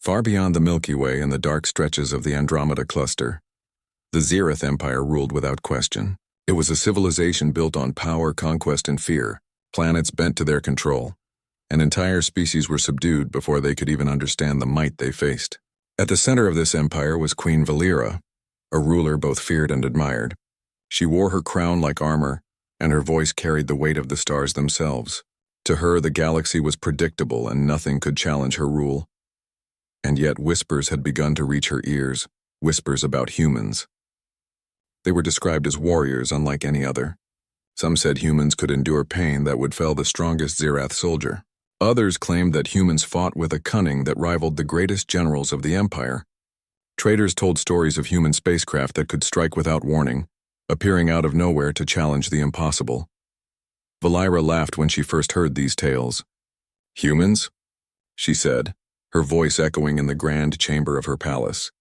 Far beyond the Milky Way and the dark stretches of the Andromeda cluster, the Zirath Empire ruled without question. It was a civilization built on power, conquest, and fear, planets bent to their control. An entire species were subdued before they could even understand the might they faced. At the center of this empire was Queen Valera, a ruler both feared and admired. She wore her crown like armor, and her voice carried the weight of the stars themselves. To her, the galaxy was predictable and nothing could challenge her rule. And yet whispers had begun to reach her ears, whispers about humans. They were described as warriors unlike any other. Some said humans could endure pain that would fell the strongest Zirath soldier. Others claimed that humans fought with a cunning that rivaled the greatest generals of the Empire. Traders told stories of human spacecraft that could strike without warning, appearing out of nowhere to challenge the impossible. Valera laughed when she first heard these tales. "Humans?" she said, her voice echoing in the grand chamber of her palace.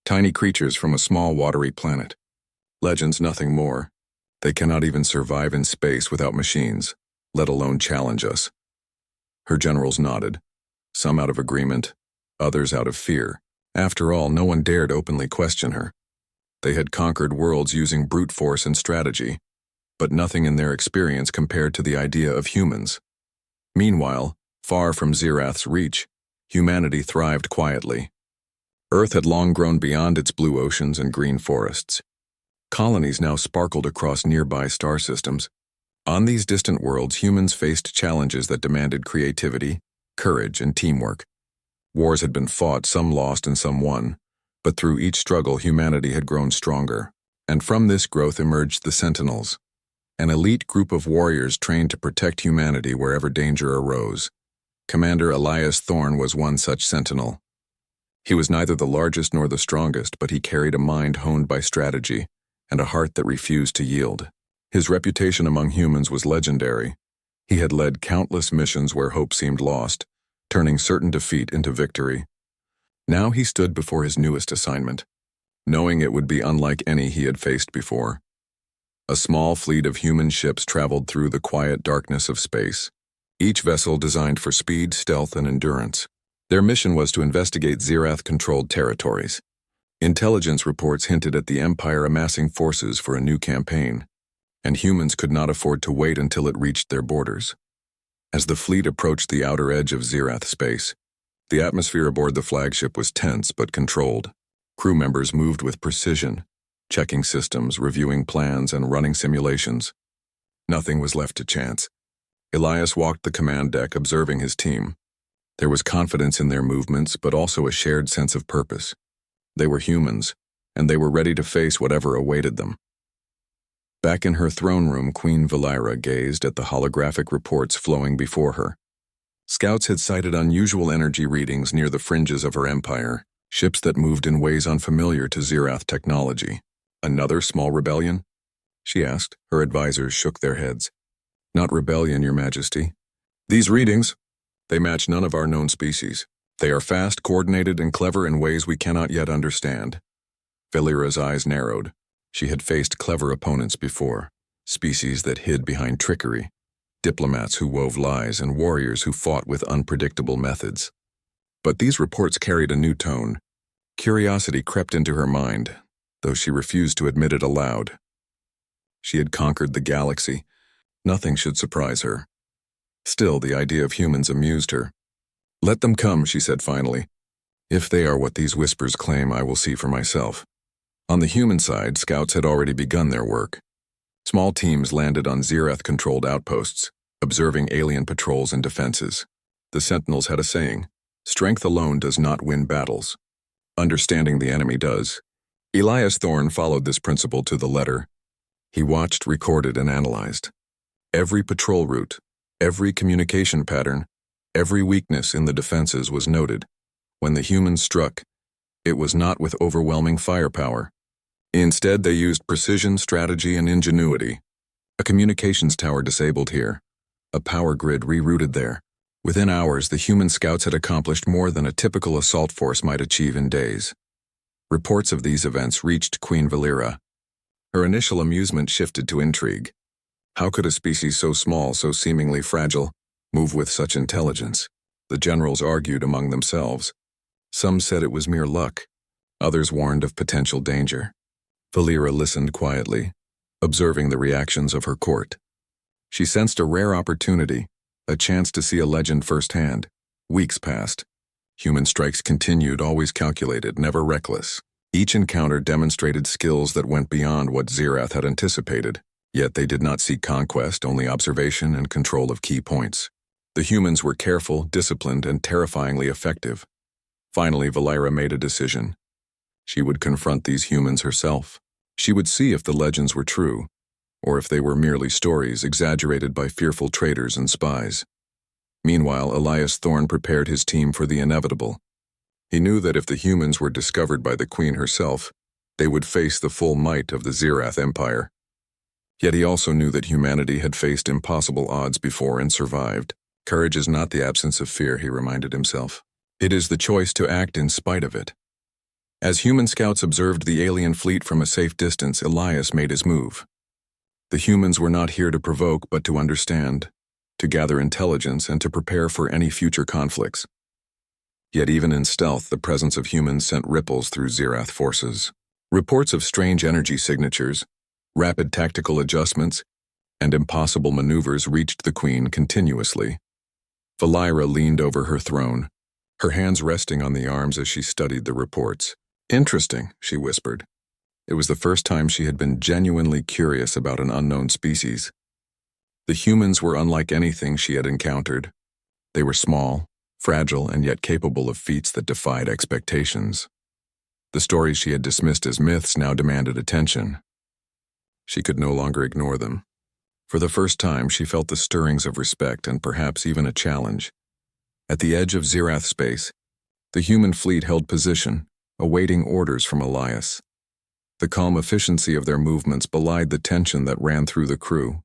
"Tiny creatures from a small watery planet. Legends, nothing more. They cannot even survive in space without machines, let alone challenge us." Her generals nodded, some out of agreement, others out of fear. After all, no one dared openly question her. They had conquered worlds using brute force and strategy, but nothing in their experience compared to the idea of humans. Meanwhile, far from Zirath's reach, humanity thrived quietly. Earth had long grown beyond its blue oceans and green forests. Colonies now sparkled across nearby star systems. On these distant worlds, humans faced challenges that demanded creativity, courage, and teamwork. Wars had been fought, some lost and some won, but through each struggle, humanity had grown stronger. And from this growth emerged the Sentinels, an elite group of warriors trained to protect humanity wherever danger arose. Commander Elias Thorne was one such sentinel. He was neither the largest nor the strongest, but he carried a mind honed by strategy and a heart that refused to yield. His reputation among humans was legendary. He had led countless missions where hope seemed lost, turning certain defeat into victory. Now he stood before his newest assignment, knowing it would be unlike any he had faced before. A small fleet of human ships traveled through the quiet darkness of space, each vessel designed for speed, stealth, and endurance. Their mission was to investigate Zirath-controlled territories. Intelligence reports hinted at the Empire amassing forces for a new campaign, and humans could not afford to wait until it reached their borders. As the fleet approached the outer edge of Zirath space, the atmosphere aboard the flagship was tense but controlled. Crew members moved with precision, checking systems, reviewing plans, and running simulations. Nothing was left to chance. Elias walked the command deck, observing his team. There was confidence in their movements, but also a shared sense of purpose. They were humans, and they were ready to face whatever awaited them. Back in her throne room, Queen Valera gazed at the holographic reports flowing before her. Scouts had cited unusual energy readings near the fringes of her empire, ships that moved in ways unfamiliar to Zirath technology. "Another small rebellion?" she asked. Her advisors shook their heads. "Not rebellion, Your Majesty. These readings, they match none of our known species. They are fast, coordinated, and clever in ways we cannot yet understand." Valera's eyes narrowed. She had faced clever opponents before, species that hid behind trickery, diplomats who wove lies, and warriors who fought with unpredictable methods. But these reports carried a new tone. Curiosity crept into her mind, though she refused to admit it aloud. She had conquered the galaxy. Nothing should surprise her. Still, the idea of humans amused her. "Let them come," she said finally. "If they are what these whispers claim, I will see for myself." On the human side, scouts had already begun their work. Small teams landed on Zirath-controlled outposts, observing alien patrols and defenses. The Sentinels had a saying, "Strength alone does not win battles. Understanding the enemy does." Elias Thorne followed this principle to the letter. He watched, recorded, and analyzed. Every patrol route, every communication pattern, every weakness in the defenses was noted. When the humans struck, it was not with overwhelming firepower. Instead, they used precision, strategy, and ingenuity. A communications tower disabled here, a power grid rerouted there. Within hours, the human scouts had accomplished more than a typical assault force might achieve in days. Reports of these events reached Queen Valera. Her initial amusement shifted to intrigue. How could a species so small, so seemingly fragile, move with such intelligence? The generals argued among themselves. Some said it was mere luck. Others warned of potential danger. Valera listened quietly, observing the reactions of her court. She sensed a rare opportunity, a chance to see a legend firsthand. Weeks passed. Human strikes continued, always calculated, never reckless. Each encounter demonstrated skills that went beyond what Zirath had anticipated, yet they did not seek conquest, only observation and control of key points. The humans were careful, disciplined, and terrifyingly effective. Finally, Valera made a decision. She would confront these humans herself. She would see if the legends were true, or if they were merely stories exaggerated by fearful traitors and spies. Meanwhile, Elias Thorne prepared his team for the inevitable. He knew that if the humans were discovered by the Queen herself, they would face the full might of the Zirath Empire. Yet he also knew that humanity had faced impossible odds before and survived. Courage is not the absence of fear, he reminded himself. It is the choice to act in spite of it. As human scouts observed the alien fleet from a safe distance, Elias made his move. The humans were not here to provoke, but to understand, to gather intelligence, and to prepare for any future conflicts. Yet even in stealth, the presence of humans sent ripples through Zirath forces. Reports of strange energy signatures, rapid tactical adjustments, and impossible maneuvers reached the Queen continuously. Valera leaned over her throne, her hands resting on the arms as she studied the reports. "Interesting," she whispered. It was the first time she had been genuinely curious about an unknown species. The humans were unlike anything she had encountered. They were small, fragile, and yet capable of feats that defied expectations. The stories she had dismissed as myths now demanded attention. She could no longer ignore them. For the first time, she felt the stirrings of respect and perhaps even a challenge. At the edge of Zirath space, the human fleet held position, awaiting orders from Elias. The calm efficiency of their movements belied the tension that ran through the crew.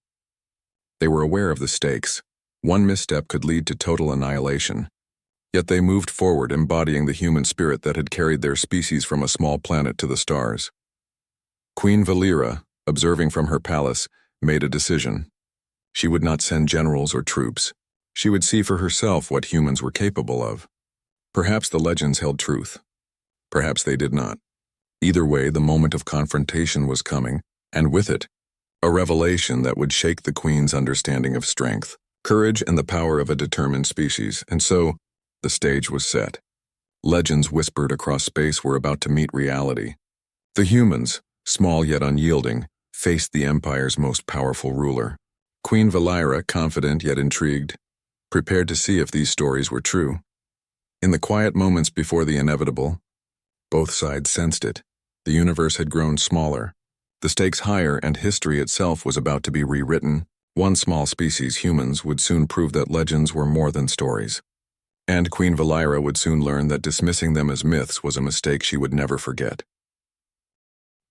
They were aware of the stakes. One misstep could lead to total annihilation. Yet they moved forward, embodying the human spirit that had carried their species from a small planet to the stars. Queen Valera, observing from her palace, made a decision. She would not send generals or troops. She would see for herself what humans were capable of. Perhaps the legends held truth. Perhaps they did not. Either way, the moment of confrontation was coming, and with it, a revelation that would shake the Queen's understanding of strength, courage, and the power of a determined species. And so, the stage was set. Legends whispered across space were about to meet reality. The humans, small yet unyielding, faced the Empire's most powerful ruler. Queen Valera, confident yet intrigued, prepared to see if these stories were true. In the quiet moments before the inevitable, both sides sensed it. The universe had grown smaller, the stakes higher, and history itself was about to be rewritten. One small species, humans, would soon prove that legends were more than stories. And Queen Valera would soon learn that dismissing them as myths was a mistake she would never forget.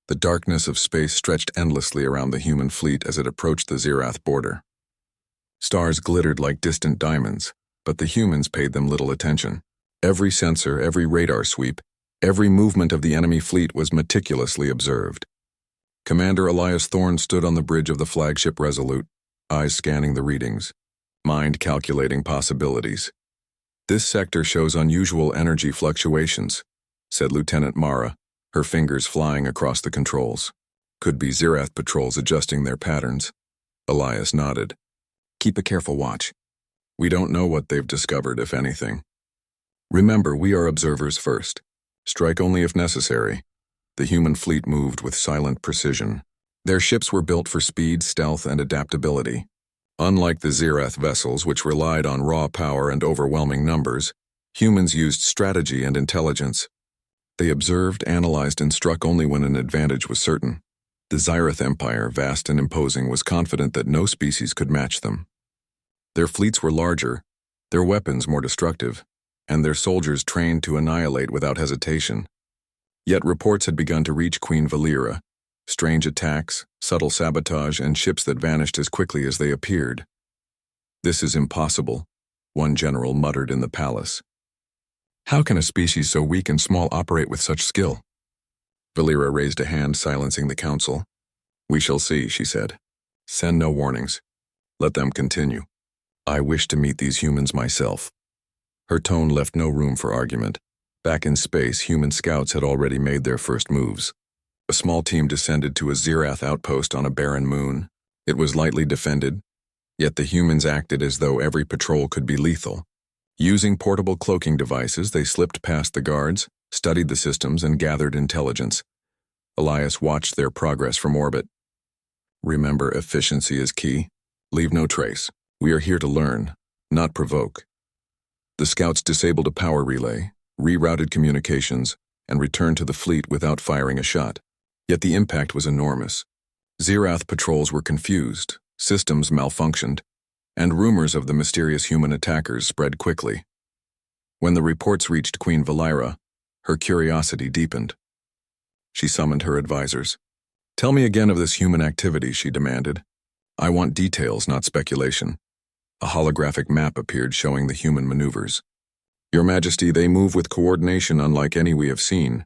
The darkness of space stretched endlessly around the human fleet as it approached the Zirath border. Stars glittered like distant diamonds, but the humans paid them little attention. Every sensor, every radar sweep, every movement of the enemy fleet was meticulously observed. Commander Elias Thorne stood on the bridge of the flagship Resolute, eyes scanning the readings, mind calculating possibilities. "This sector shows unusual energy fluctuations," said Lieutenant Mara, her fingers flying across the controls. "Could be Zirath patrols adjusting their patterns." Elias nodded. "Keep a careful watch. We don't know what they've discovered, if anything. Remember, we are observers first. Strike only if necessary." The human fleet moved with silent precision. Their ships were built for speed, stealth, and adaptability. Unlike the Zirath vessels, which relied on raw power and overwhelming numbers, humans used strategy and intelligence. They observed, analyzed, and struck only when an advantage was certain. The Zirath Empire, vast and imposing, was confident that no species could match them. Their fleets were larger, their weapons more destructive, and their soldiers trained to annihilate without hesitation. Yet reports had begun to reach Queen Valera. Strange attacks, subtle sabotage, and ships that vanished as quickly as they appeared. "This is impossible," one general muttered in the palace. "How can a species so weak and small operate with such skill?" Valera raised a hand, silencing the council. "We shall see," she said. "Send no warnings. Let them continue. I wish to meet these humans myself." Her tone left no room for argument. Back in space, human scouts had already made their first moves. A small team descended to a Zirath outpost on a barren moon. It was lightly defended, yet the humans acted as though every patrol could be lethal. Using portable cloaking devices, they slipped past the guards, studied the systems, and gathered intelligence. Elias watched their progress from orbit. Remember, efficiency is key. Leave no trace. We are here to learn, not provoke. The scouts disabled a power relay, rerouted communications, and returned to the fleet without firing a shot. Yet the impact was enormous. Zirath patrols were confused, systems malfunctioned, and rumors of the mysterious human attackers spread quickly. When the reports reached Queen Valira, her curiosity deepened. She summoned her advisors. "Tell me again of this human activity," she demanded. "I want details, not speculation." A holographic map appeared showing the human maneuvers. "Your Majesty, they move with coordination unlike any we have seen.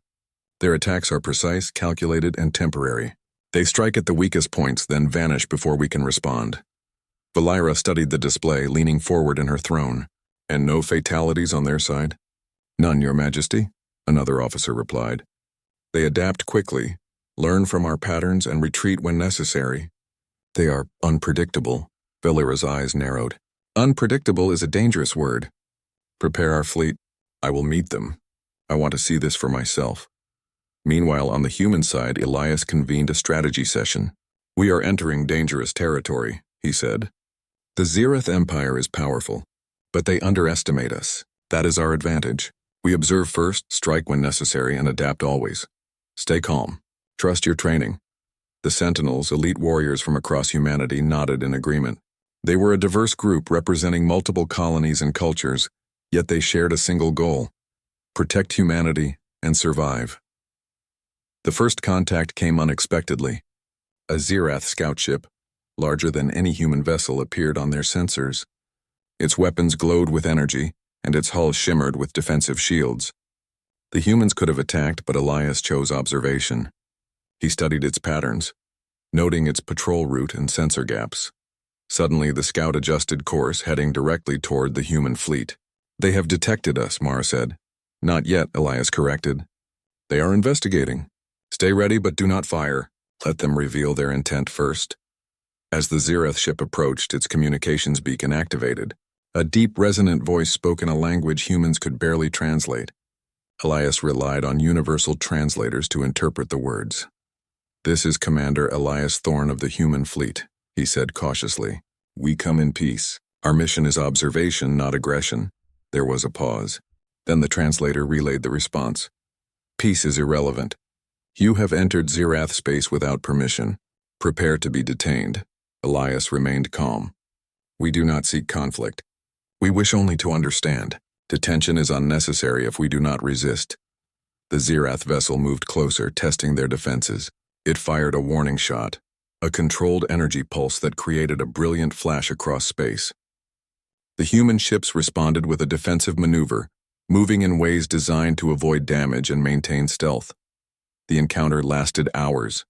Their attacks are precise, calculated, and temporary. They strike at the weakest points, then vanish before we can respond." Valira studied the display, leaning forward in her throne. "And no fatalities on their side?" "None, Your Majesty," another officer replied. "They adapt quickly, learn from our patterns, and retreat when necessary." "They are unpredictable." Valira's eyes narrowed. "Unpredictable is a dangerous word. Prepare our fleet. I will meet them. I want to see this for myself." Meanwhile, on the human side, Elias convened a strategy session. "We are entering dangerous territory," he said. "The Zirath Empire is powerful, but they underestimate us. That is our advantage. We observe first, strike when necessary, and adapt always. Stay calm. Trust your training." The Sentinels, elite warriors from across humanity, nodded in agreement. They were a diverse group representing multiple colonies and cultures, yet they shared a single goal: protect humanity and survive. The first contact came unexpectedly. A Zirath scout ship, larger than any human vessel, appeared on their sensors. Its weapons glowed with energy, and its hull shimmered with defensive shields. The humans could have attacked, but Elias chose observation. He studied its patterns, noting its patrol route and sensor gaps. Suddenly, the scout adjusted course, heading directly toward the human fleet. "They have detected us," Mara said. "Not yet," Elias corrected. "They are investigating. Stay ready, but do not fire. Let them reveal their intent first." As the Zirath ship approached, its communications beacon activated. A deep, resonant voice spoke in a language humans could barely translate. Elias relied on universal translators to interpret the words. "This is Commander Elias Thorne of the human fleet," he said cautiously. "We come in peace. Our mission is observation, not aggression." There was a pause. Then the translator relayed the response. "Peace is irrelevant. You have entered Zirath space without permission. Prepare to be detained." Elias remained calm. "We do not seek conflict. We wish only to understand. Detention is unnecessary if we do not resist." The Zirath vessel moved closer, testing their defenses. It fired a warning shot, a controlled energy pulse that created a brilliant flash across space. The human ships responded with a defensive maneuver, moving in ways designed to avoid damage and maintain stealth. The encounter lasted hours.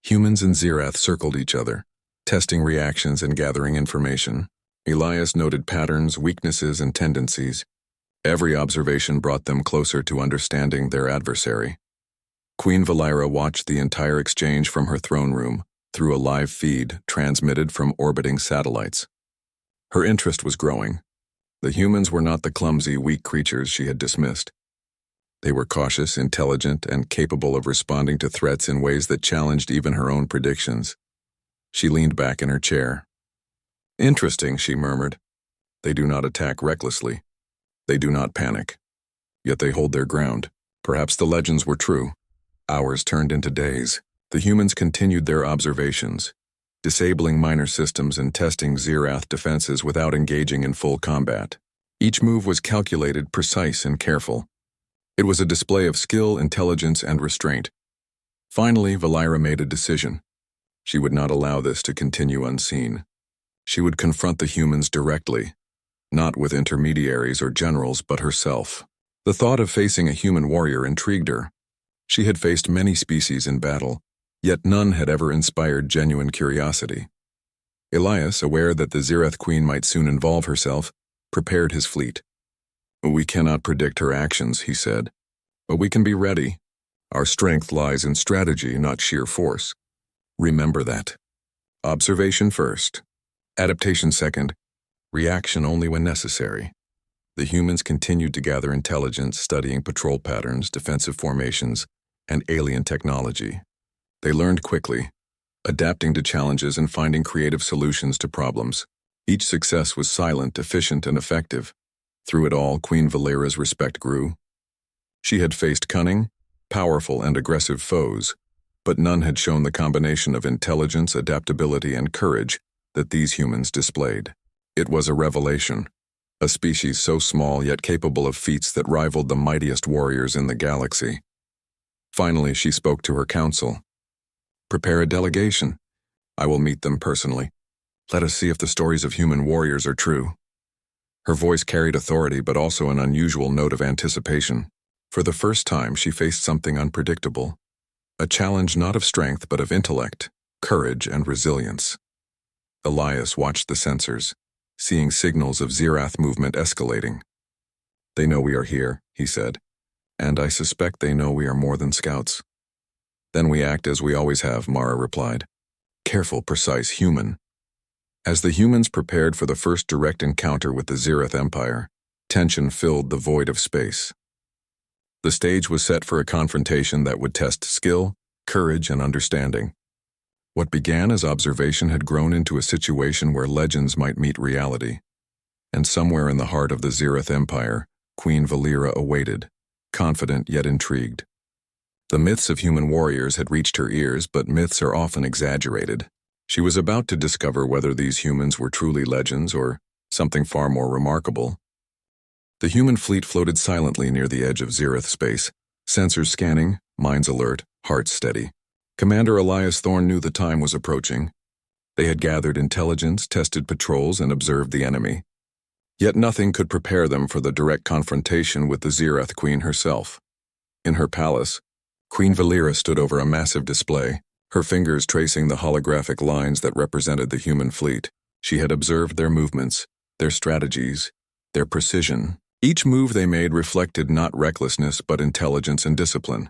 Humans and Zirath circled each other, testing reactions and gathering information. Elias noted patterns, weaknesses, and tendencies. Every observation brought them closer to understanding their adversary. Queen Valira watched the entire exchange from her throne room, through a live feed transmitted from orbiting satellites. Her interest was growing. The humans were not the clumsy, weak creatures she had dismissed. They were cautious, intelligent, and capable of responding to threats in ways that challenged even her own predictions. She leaned back in her chair. "Interesting," she murmured. "They do not attack recklessly. They do not panic. Yet they hold their ground. Perhaps the legends were true." Hours turned into days. The humans continued their observations, disabling minor systems and testing Zirath defenses without engaging in full combat. Each move was calculated, precise, and careful. It was a display of skill, intelligence, and restraint. Finally, Valira made a decision. She would not allow this to continue unseen. She would confront the humans directly, not with intermediaries or generals, but herself. The thought of facing a human warrior intrigued her. She had faced many species in battle, yet none had ever inspired genuine curiosity. Elias, aware that the Zirath Queen might soon involve herself, prepared his fleet. We cannot predict her actions, he said, but we can be ready. Our strength lies in strategy, not sheer force. Remember that. Observation first, adaptation second, reaction only when necessary. The humans continued to gather intelligence, studying patrol patterns, defensive formations, and alien technology. They learned quickly, adapting to challenges and finding creative solutions to problems. Each success was silent, efficient, and effective. Through it all, Queen Valera's respect grew. She had faced cunning, powerful, and aggressive foes, but none had shown the combination of intelligence, adaptability, and courage that these humans displayed. It was a revelation. A species so small yet capable of feats that rivaled the mightiest warriors in the galaxy. Finally, she spoke to her council. Prepare a delegation. I will meet them personally. Let us see if the stories of human warriors are true. Her voice carried authority, but also an unusual note of anticipation. For the first time, she faced something unpredictable. A challenge not of strength, but of intellect, courage, and resilience. Elias watched the sensors, seeing signals of Zirath movement escalating. They know we are here, he said, and I suspect they know we are more than scouts. Then we act as we always have, Mara replied. Careful, precise human. As the humans prepared for the first direct encounter with the Zirath Empire, tension filled the void of space. The stage was set for a confrontation that would test skill, courage, and understanding. What began as observation had grown into a situation where legends might meet reality. And somewhere in the heart of the Zirath Empire, Queen Valera awaited, confident yet intrigued. The myths of human warriors had reached her ears, but myths are often exaggerated. She was about to discover whether these humans were truly legends or something far more remarkable. The human fleet floated silently near the edge of Zirath space, sensors scanning, minds alert, hearts steady. Commander Elias Thorne knew the time was approaching. They had gathered intelligence, tested patrols, and observed the enemy. Yet nothing could prepare them for the direct confrontation with the Zirath Queen herself. In her palace, Queen Valera stood over a massive display, her fingers tracing the holographic lines that represented the human fleet. She had observed their movements, their strategies, their precision. Each move they made reflected not recklessness but intelligence and discipline.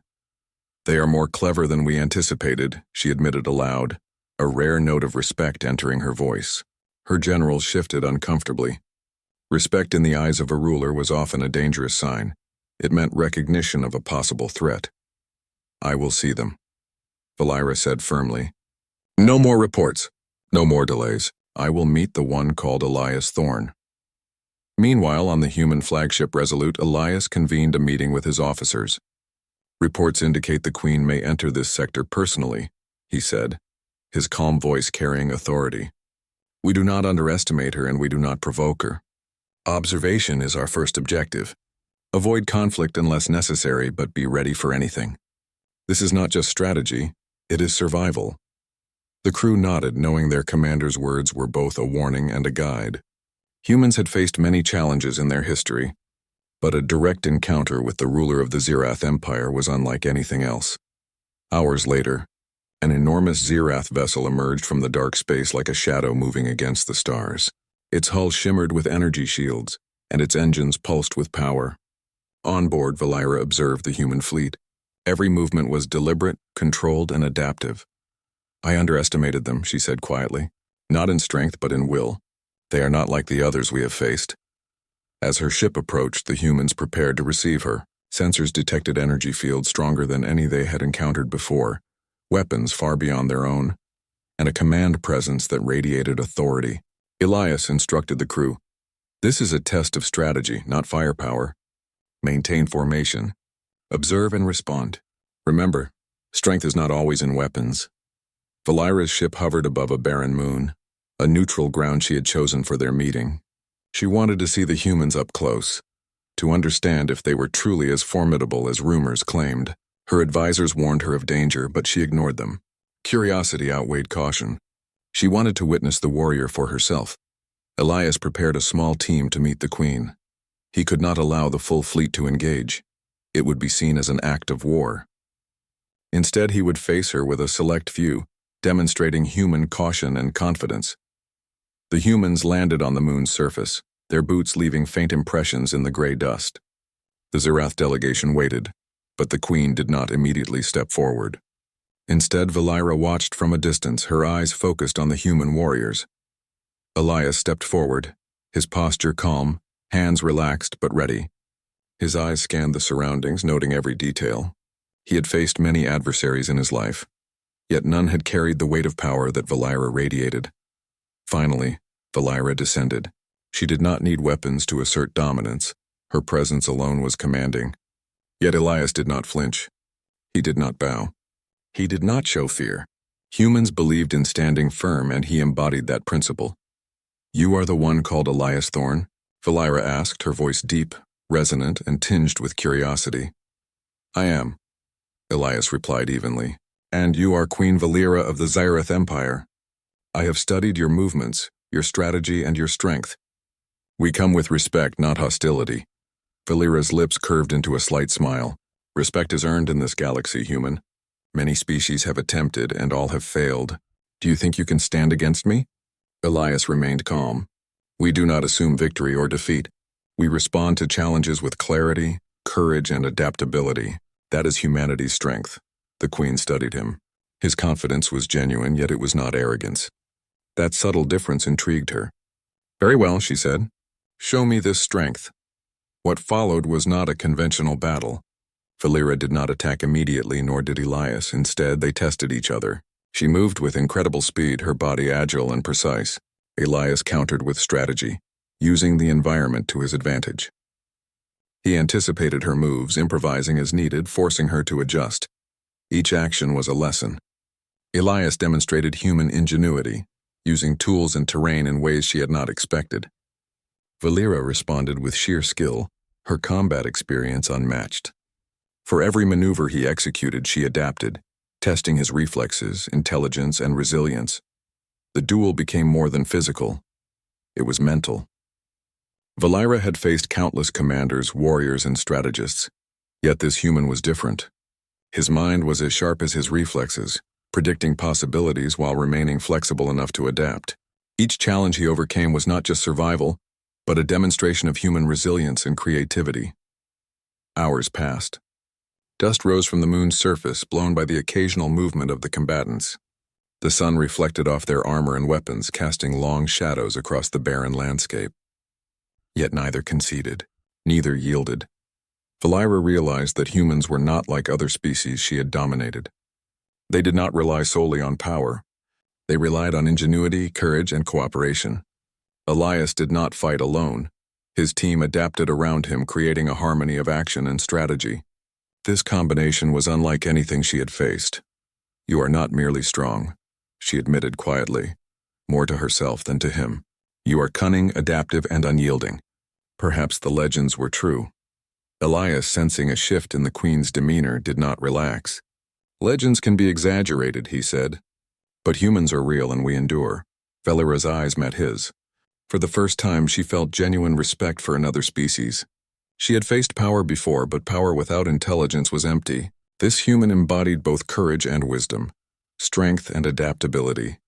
They are more clever than we anticipated, she admitted aloud, a rare note of respect entering her voice. Her generals shifted uncomfortably. Respect in the eyes of a ruler was often a dangerous sign. It meant recognition of a possible threat. I will see them, Valera said firmly. No more reports. No more delays. I will meet the one called Elias Thorne. Meanwhile, on the human flagship Resolute, Elias convened a meeting with his officers. Reports indicate the Queen may enter this sector personally, he said, his calm voice carrying authority. We do not underestimate her and we do not provoke her. Observation is our first objective. Avoid conflict unless necessary, but be ready for anything. This is not just strategy, it is survival. The crew nodded, knowing their commander's words were both a warning and a guide. Humans had faced many challenges in their history, but a direct encounter with the ruler of the Zirath Empire was unlike anything else. Hours later, an enormous Zirath vessel emerged from the dark space like a shadow moving against the stars. Its hull shimmered with energy shields, and its engines pulsed with power. On board, Valera observed the human fleet. Every movement was deliberate, controlled, and adaptive. I underestimated them, she said quietly. Not in strength, but in will. They are not like the others we have faced. As her ship approached, the humans prepared to receive her. Sensors detected energy fields stronger than any they had encountered before, weapons far beyond their own, and a command presence that radiated authority. Elias instructed the crew. This is a test of strategy, not firepower. Maintain formation. Observe and respond. Remember, strength is not always in weapons. Valera's ship hovered above a barren moon, a neutral ground she had chosen for their meeting. She wanted to see the humans up close, to understand if they were truly as formidable as rumors claimed. Her advisors warned her of danger, but she ignored them. Curiosity outweighed caution. She wanted to witness the warrior for herself. Elias prepared a small team to meet the Queen. He could not allow the full fleet to engage. It would be seen as an act of war. Instead, he would face her with a select few, demonstrating human caution and confidence. The humans landed on the moon's surface, their boots leaving faint impressions in the gray dust. The Zirath delegation waited, but the queen did not immediately step forward. Instead, Valira watched from a distance, her eyes focused on the human warriors. Elias stepped forward, his posture calm, hands relaxed but ready. His eyes scanned the surroundings, noting every detail. He had faced many adversaries in his life, yet none had carried the weight of power that Valira radiated. Finally, Valira descended. She did not need weapons to assert dominance. Her presence alone was commanding. Yet Elias did not flinch. He did not bow. He did not show fear. Humans believed in standing firm, and he embodied that principle. "You are the one called Elias Thorn?" Valira asked, her voice deep, resonant, and tinged with curiosity. "I am," Elias replied evenly. "And you are Queen Valira of the Zirath Empire. I have studied your movements, your strategy, and your strength. We come with respect, not hostility." Valira's lips curved into a slight smile. "Respect is earned in this galaxy, human. Many species have attempted, and all have failed. Do you think you can stand against me?" Elias remained calm. "We do not assume victory or defeat. We respond to challenges with clarity, courage, and adaptability. That is humanity's strength." The queen studied him. His confidence was genuine, yet it was not arrogance. That subtle difference intrigued her. "Very well," she said. "Show me this strength." What followed was not a conventional battle. Valira did not attack immediately, nor did Elias. Instead, they tested each other. She moved with incredible speed, her body agile and precise. Elias countered with strategy, using the environment to his advantage. He anticipated her moves, improvising as needed, forcing her to adjust. Each action was a lesson. Elias demonstrated human ingenuity, using tools and terrain in ways she had not expected. Valira responded with sheer skill, her combat experience unmatched. For every maneuver he executed, she adapted, testing his reflexes, intelligence, and resilience. The duel became more than physical. It was mental. Valira had faced countless commanders, warriors, and strategists, yet this human was different. His mind was as sharp as his reflexes, predicting possibilities while remaining flexible enough to adapt. Each challenge he overcame was not just survival, but a demonstration of human resilience and creativity. Hours passed. Dust rose from the moon's surface, blown by the occasional movement of the combatants. The sun reflected off their armor and weapons, casting long shadows across the barren landscape. Yet neither conceded, neither yielded. Valira realized that humans were not like other species she had dominated. They did not rely solely on power. They relied on ingenuity, courage, and cooperation. Elias did not fight alone. His team adapted around him, creating a harmony of action and strategy. This combination was unlike anything she had faced. "You are not merely strong," she admitted quietly, more to herself than to him. "You are cunning, adaptive, and unyielding." Perhaps the legends were true. Elias, sensing a shift in the queen's demeanor, did not relax. "Legends can be exaggerated," he said. "But humans are real and we endure." Valira's eyes met his. For the first time, she felt genuine respect for another species. She had faced power before, but power without intelligence was empty. This human embodied both courage and wisdom, strength and adaptability.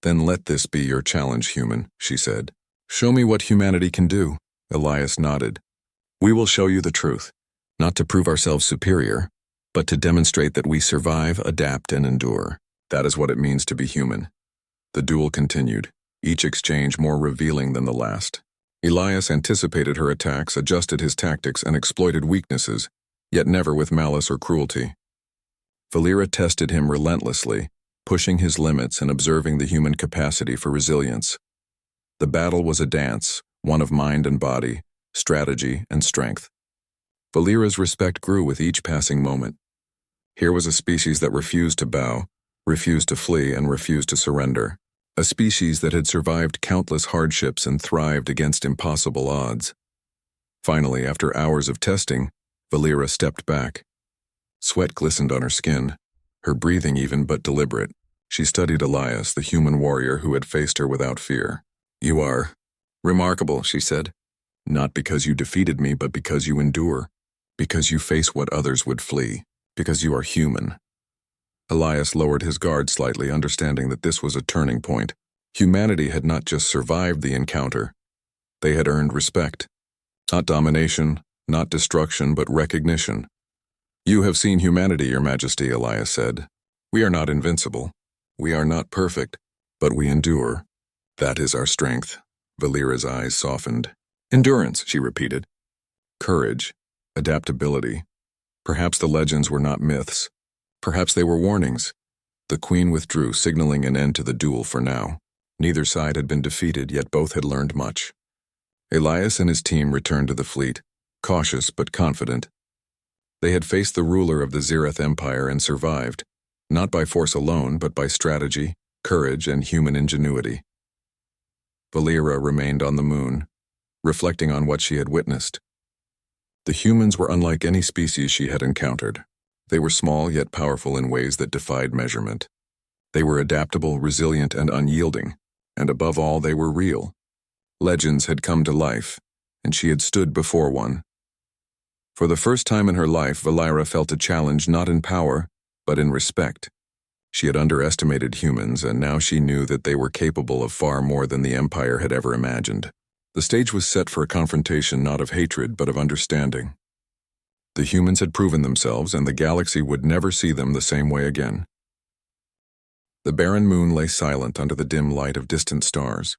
"Then let this be your challenge, human," she said. "Show me what humanity can do." Elias nodded. "We will show you the truth, not to prove ourselves superior, but to demonstrate that we survive, adapt, and endure. That is what it means to be human." The duel continued, each exchange more revealing than the last. Elias anticipated her attacks, adjusted his tactics, and exploited weaknesses, yet never with malice or cruelty. Valira tested him relentlessly, pushing his limits and observing the human capacity for resilience. The battle was a dance, one of mind and body, strategy and strength. Valira's respect grew with each passing moment. Here was a species that refused to bow, refused to flee, and refused to surrender. A species that had survived countless hardships and thrived against impossible odds. Finally, after hours of testing, Valira stepped back. Sweat glistened on her skin, her breathing even but deliberate. She studied Elias, the human warrior who had faced her without fear. "You are remarkable," she said. "Not because you defeated me, but because you endure. Because you face what others would flee. Because you are human." Elias lowered his guard slightly, understanding that this was a turning point. Humanity had not just survived the encounter. They had earned respect. Not domination, not destruction, but recognition. "You have seen humanity, Your Majesty," Elias said. "We are not invincible. We are not perfect, but we endure. That is our strength." Valera's eyes softened. "Endurance," she repeated. "Courage, adaptability. Perhaps the legends were not myths. Perhaps they were warnings." The Queen withdrew, signaling an end to the duel for now. Neither side had been defeated, yet both had learned much. Elias and his team returned to the fleet, cautious but confident. They had faced the ruler of the Zirith Empire and survived, not by force alone, but by strategy, courage, and human ingenuity. Valera remained on the moon, reflecting on what she had witnessed. The humans were unlike any species she had encountered. They were small yet powerful in ways that defied measurement. They were adaptable, resilient, and unyielding, and above all, they were real. Legends had come to life, and she had stood before one. For the first time in her life, Valera felt a challenge not in power, but in respect. She had underestimated humans, and now she knew that they were capable of far more than the Empire had ever imagined. The stage was set for a confrontation not of hatred, but of understanding. The humans had proven themselves, and the galaxy would never see them the same way again. The barren moon lay silent under the dim light of distant stars.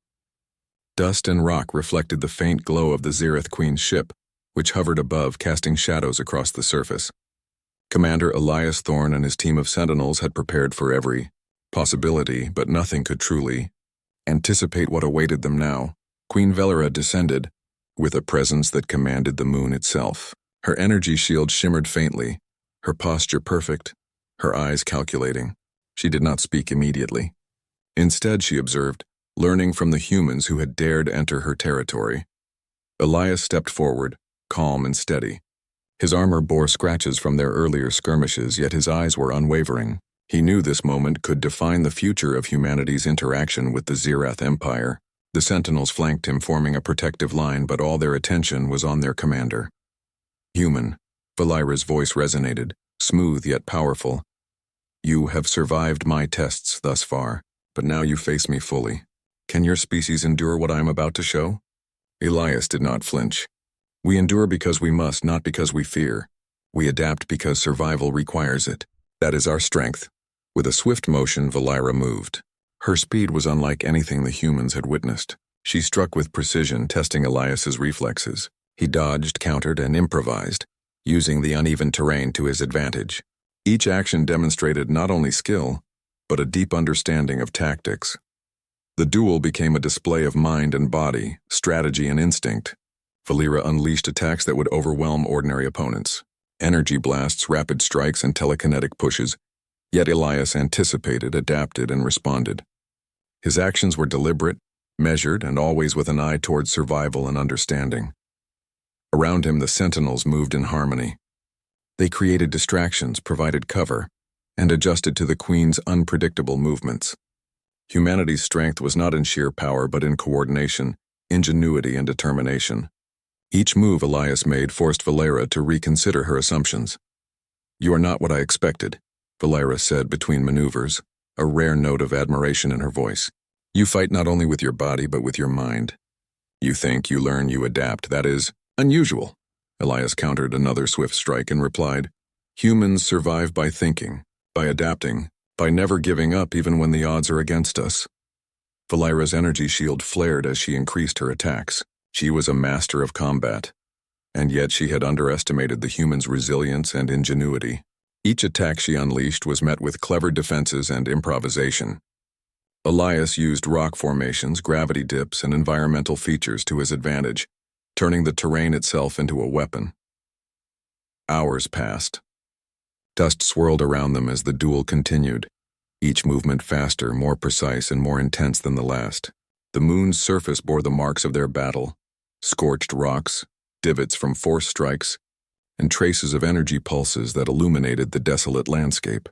Dust and rock reflected the faint glow of the Zirith Queen's ship, which hovered above, casting shadows across the surface. Commander Elias Thorne and his team of sentinels had prepared for every possibility, but nothing could truly anticipate what awaited them now. Queen Valera descended, with a presence that commanded the moon itself. Her energy shield shimmered faintly, her posture perfect, her eyes calculating. She did not speak immediately. Instead, she observed, learning from the humans who had dared enter her territory. Elias stepped forward, calm and steady. His armor bore scratches from their earlier skirmishes, yet his eyes were unwavering. He knew this moment could define the future of humanity's interaction with the Zirith Empire. The sentinels flanked him, forming a protective line, but all their attention was on their commander. "Human," Valera's voice resonated, smooth yet powerful. "You have survived my tests thus far, but now you face me fully. Can your species endure what I am about to show?" Elias did not flinch. "We endure because we must, not because we fear. We adapt because survival requires it. That is our strength." With a swift motion, Valera moved. Her speed was unlike anything the humans had witnessed. She struck with precision, testing Elias's reflexes. He dodged, countered, and improvised, using the uneven terrain to his advantage. Each action demonstrated not only skill, but a deep understanding of tactics. The duel became a display of mind and body, strategy and instinct. Valera unleashed attacks that would overwhelm ordinary opponents. Energy blasts, rapid strikes, and telekinetic pushes. Yet Elias anticipated, adapted, and responded. His actions were deliberate, measured, and always with an eye towards survival and understanding. Around him, the sentinels moved in harmony. They created distractions, provided cover, and adjusted to the Queen's unpredictable movements. Humanity's strength was not in sheer power, but in coordination, ingenuity, and determination. Each move Elias made forced Valera to reconsider her assumptions. "You are not what I expected," Valera said between maneuvers, a rare note of admiration in her voice. "You fight not only with your body, but with your mind. You think, you learn, you adapt. That is unusual." Elias countered another swift strike and replied, "Humans survive by thinking, by adapting, by never giving up even when the odds are against us." Valera's energy shield flared as she increased her attacks. She was a master of combat, and yet she had underestimated the humans' resilience and ingenuity. Each attack she unleashed was met with clever defenses and improvisation. Elias used rock formations, gravity dips, and environmental features to his advantage, turning the terrain itself into a weapon. Hours passed. Dust swirled around them as the duel continued, each movement faster, more precise, and more intense than the last. The moon's surface bore the marks of their battle, scorched rocks, divots from force strikes, and traces of energy pulses that illuminated the desolate landscape.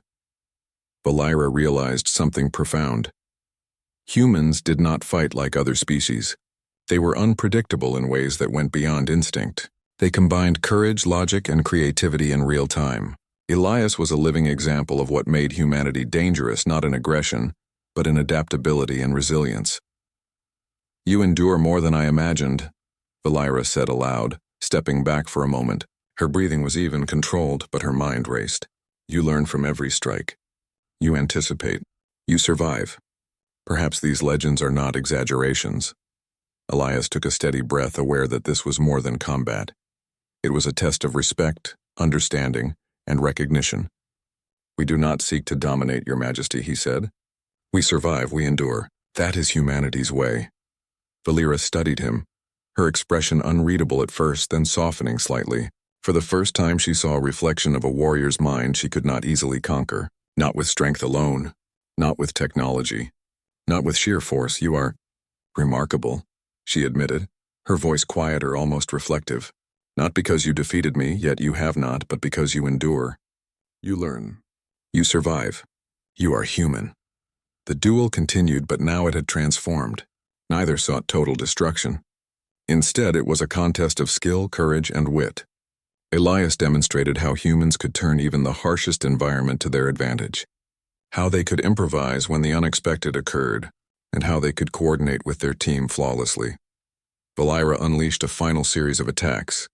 Valera realized something profound. Humans did not fight like other species. They were unpredictable in ways that went beyond instinct. They combined courage, logic, and creativity in real time. Elias was a living example of what made humanity dangerous, not in aggression, but in adaptability and resilience. "You endure more than I imagined," Valira said aloud, stepping back for a moment. Her breathing was even, controlled, but her mind raced. You learn from every strike. You anticipate. You survive. Perhaps these legends are not exaggerations. Elias took a steady breath, aware that this was more than combat. It was a test of respect, understanding, and recognition. We do not seek to dominate, Your Majesty, he said. We survive, we endure. That is humanity's way. Valira studied him, her expression unreadable at first, then softening slightly. For the first time she saw a reflection of a warrior's mind she could not easily conquer. Not with strength alone, not with technology, not with sheer force. You are remarkable, she admitted, her voice quieter, almost reflective. Not because you defeated me, yet you have not, but because you endure. You learn. You survive. You are human. The duel continued, but now it had transformed. Neither sought total destruction. Instead, it was a contest of skill, courage, and wit. Elias demonstrated how humans could turn even the harshest environment to their advantage, how they could improvise when the unexpected occurred, and how they could coordinate with their team flawlessly. Valira unleashed a final series of attacks,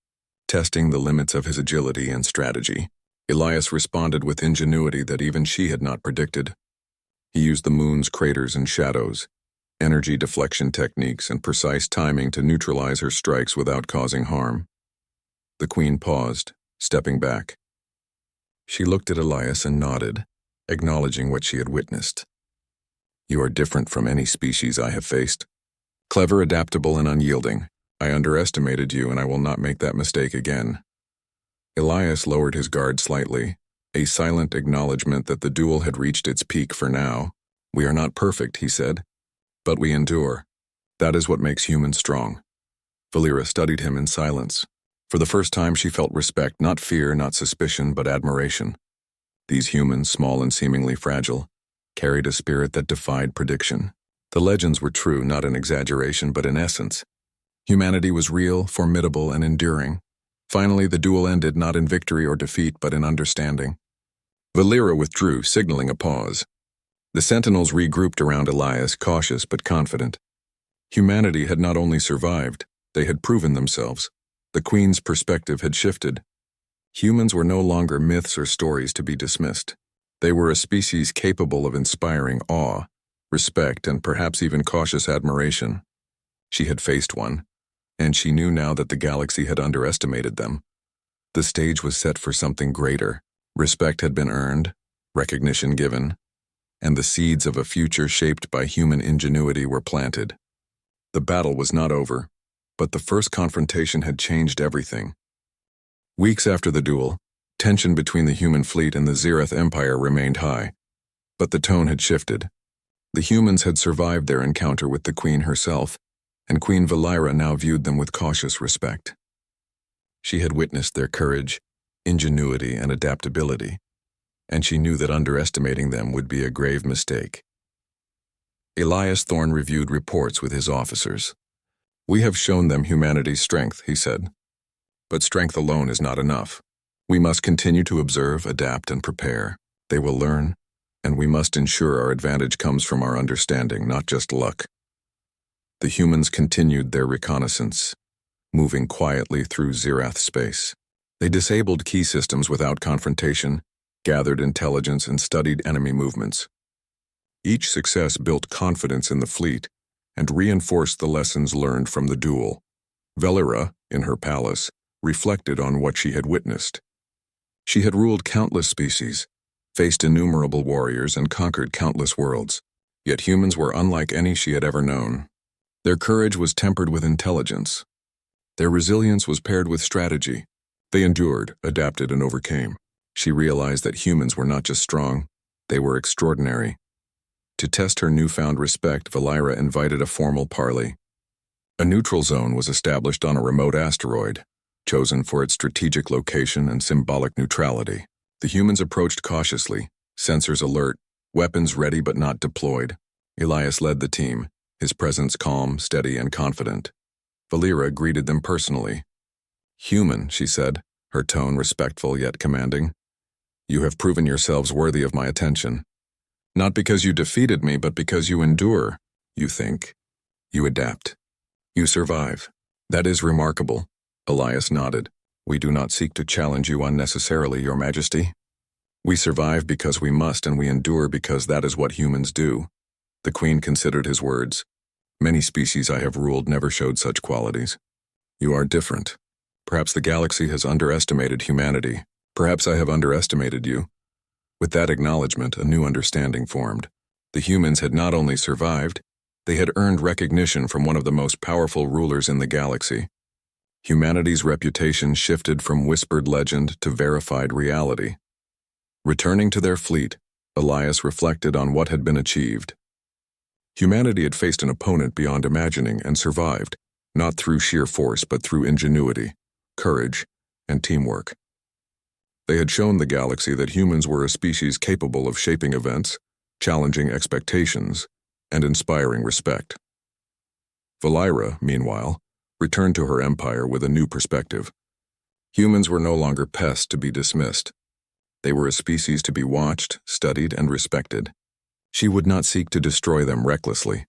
testing the limits of his agility and strategy. Elias responded with ingenuity that even she had not predicted. He used the moon's craters and shadows, energy deflection techniques, and precise timing to neutralize her strikes without causing harm. The queen paused, stepping back. She looked at Elias and nodded, acknowledging what she had witnessed. You are different from any species I have faced. Clever, adaptable, and unyielding. I underestimated you, and I will not make that mistake again. Elias lowered his guard slightly, a silent acknowledgement that the duel had reached its peak for now. We are not perfect, he said, but we endure. That is what makes humans strong. Valira studied him in silence. For the first time she felt respect, not fear, not suspicion, but admiration. These humans, small and seemingly fragile, carried a spirit that defied prediction. The legends were true, not in exaggeration, but in essence. Humanity was real, formidable, and enduring. Finally, the duel ended not in victory or defeat, but in understanding. Valira withdrew, signaling a pause. The sentinels regrouped around Elias, cautious but confident. Humanity had not only survived, they had proven themselves. The Queen's perspective had shifted. Humans were no longer myths or stories to be dismissed. They were a species capable of inspiring awe, respect, and perhaps even cautious admiration. She had faced one, and she knew now that the galaxy had underestimated them. The stage was set for something greater. Respect had been earned, recognition given, and the seeds of a future shaped by human ingenuity were planted. The battle was not over, but the first confrontation had changed everything. Weeks after the duel, tension between the human fleet and the Zirith Empire remained high, but the tone had shifted. The humans had survived their encounter with the Queen herself, and Queen Valira now viewed them with cautious respect. She had witnessed their courage, ingenuity, and adaptability, and she knew that underestimating them would be a grave mistake. Elias Thorne reviewed reports with his officers. We have shown them humanity's strength, he said. But strength alone is not enough. We must continue to observe, adapt, and prepare. They will learn, and we must ensure our advantage comes from our understanding, not just luck. The humans continued their reconnaissance, moving quietly through Zirath space. They disabled key systems without confrontation, gathered intelligence, and studied enemy movements. Each success built confidence in the fleet and reinforced the lessons learned from the duel. Valira, in her palace, reflected on what she had witnessed. She had ruled countless species, faced innumerable warriors, and conquered countless worlds. Yet humans were unlike any she had ever known. Their courage was tempered with intelligence. Their resilience was paired with strategy. They endured, adapted, and overcame. She realized that humans were not just strong, they were extraordinary. To test her newfound respect, Valira invited a formal parley. A neutral zone was established on a remote asteroid, chosen for its strategic location and symbolic neutrality. The humans approached cautiously, sensors alert, weapons ready but not deployed. Elias led the team, his presence calm, steady, and confident. Valira greeted them personally. Human, she said, her tone respectful yet commanding. You have proven yourselves worthy of my attention. Not because you defeated me, but because you endure. You think. You adapt. You survive. That is remarkable. Elias nodded. We do not seek to challenge you unnecessarily, Your Majesty. We survive because we must, and we endure because that is what humans do. The Queen considered his words. Many species I have ruled never showed such qualities. You are different. Perhaps the galaxy has underestimated humanity. Perhaps I have underestimated you. With that acknowledgement, a new understanding formed. The humans had not only survived, they had earned recognition from one of the most powerful rulers in the galaxy. Humanity's reputation shifted from whispered legend to verified reality. Returning to their fleet, Elias reflected on what had been achieved. Humanity had faced an opponent beyond imagining and survived, not through sheer force but through ingenuity, courage, and teamwork. They had shown the galaxy that humans were a species capable of shaping events, challenging expectations, and inspiring respect. Valira, meanwhile, returned to her empire with a new perspective. Humans were no longer pests to be dismissed. They were a species to be watched, studied, and respected. She would not seek to destroy them recklessly,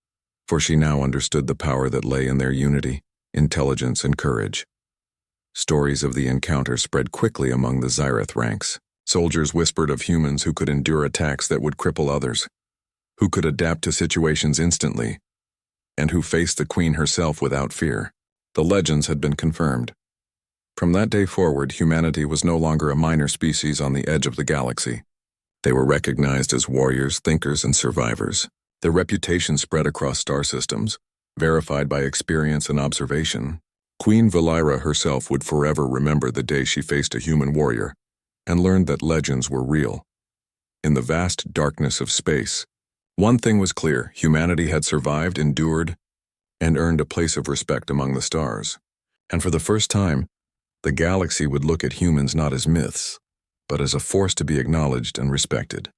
for she now understood the power that lay in their unity, intelligence, and courage. Stories of the encounter spread quickly among the Zyrith ranks. Soldiers whispered of humans who could endure attacks that would cripple others, who could adapt to situations instantly, and who faced the Queen herself without fear. The legends had been confirmed. From that day forward, humanity was no longer a minor species on the edge of the galaxy. They were recognized as warriors, thinkers, and survivors. Their reputation spread across star systems, verified by experience and observation. Queen Valira herself would forever remember the day she faced a human warrior and learned that legends were real. In the vast darkness of space, one thing was clear: humanity had survived, endured, and earned a place of respect among the stars. And for the first time, the galaxy would look at humans not as myths, but as a force to be acknowledged and respected.